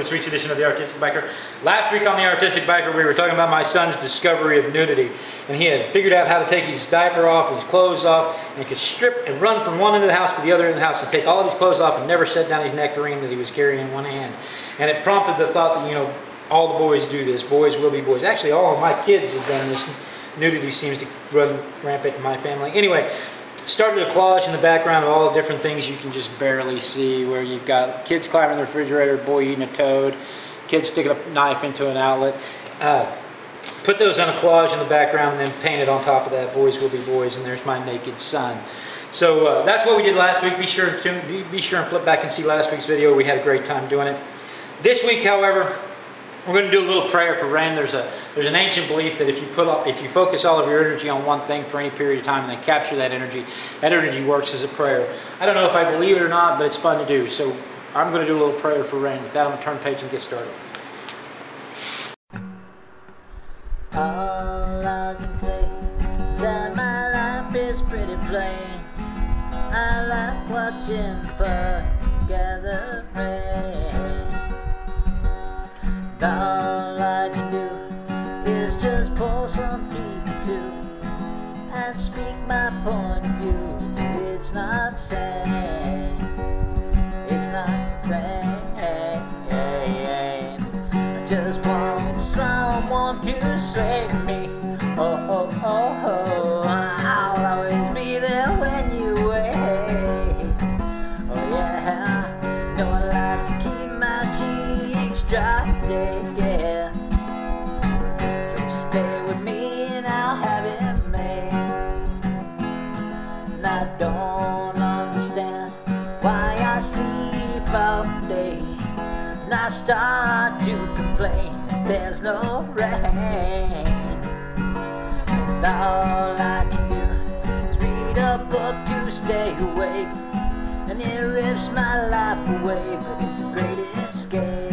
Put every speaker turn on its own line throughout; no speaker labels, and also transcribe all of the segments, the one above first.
this week's edition of The Artistic Biker. Last week on The Artistic Biker, we were talking about my son's discovery of nudity. And he had figured out how to take his diaper off and his clothes off, and he could strip and run from one end of the house to the other end of the house and take all of his clothes off and never set down his nectarine that he was carrying in one hand. And it prompted the thought that, you know, all the boys do this. Boys will be boys. Actually, all of my kids have done this. Nudity seems to run rampant in my family. Anyway, started a collage in the background of all the different things you can just barely see, where you've got kids climbing the refrigerator, boy eating a toad, kids sticking a knife into an outlet. Put those on a collage in the background and then painted on top of that, boys will be boys, and there's my naked son. So that's what we did last week. Be sure and flip back and see last week's video. We had a great time doing it. This week, however, we're going to do a little prayer for rain. There's an ancient belief that if you focus all of your energy on one thing for any period of time and then capture that energy works as a prayer. I don't know if I believe it or not, but it's fun to do. So I'm going to do a little prayer for rain. With that, I'm going to turn the page and get started.
All I can say is that my life is pretty plain. I like watching birds gather rain. All I can do is just pour some tea for two and speak my point of view. It's not sane. It's not sane. I just want someone to save me. Oh, oh, oh, oh. I'll always be there when you wait. Oh yeah, no, I like to keep my cheeks dry. Yeah. So stay with me and I'll have it made. And I don't understand why I sleep all day, and I start to complain that there's no rain. And all I can do is read a book to stay awake, and it rips my life away, but it's a great escape.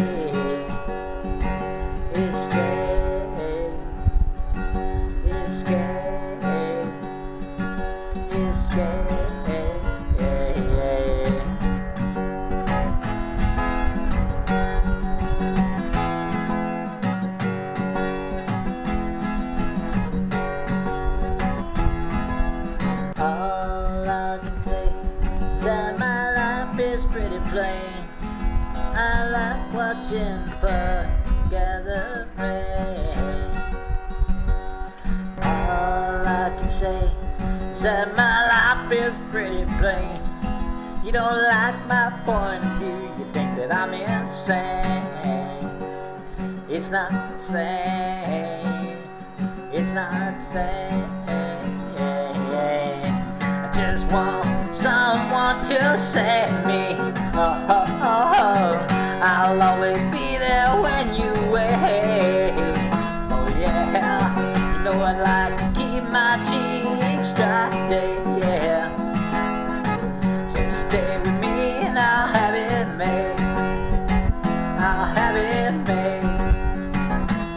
Escape, escape, escape. All I can say is that my life is pretty plain. I like watching birds gather rain. All I can say is that my life is pretty plain. You don't like my point of view, you think that I'm insane. It's not sane. It's not sane. I just want someone to save me. Oh, oh, oh, oh. I'll always be there when you wait. Oh yeah, you know I like to keep my cheeks dry. Yeah, so stay with me and I'll have it made. I'll have it made.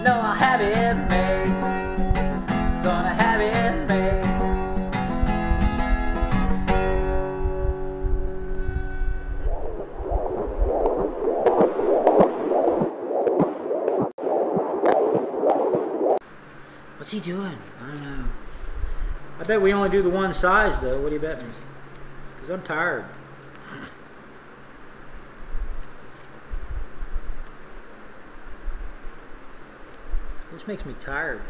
No, I'll have it made. Gonna have it made.
What's he doing? I don't know. I bet we only do the one size though. What do you bet me? Because I'm tired. This makes me tired.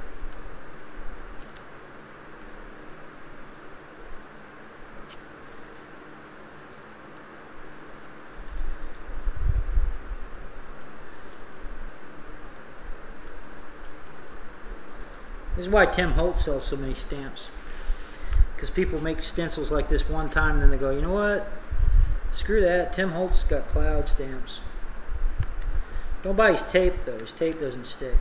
This is why Tim Holtz sells so many stamps. Because people make stencils like this one time and then they go, you know what? Screw that. Tim Holtz got cloud stamps. Don't buy his tape though. His tape doesn't stick.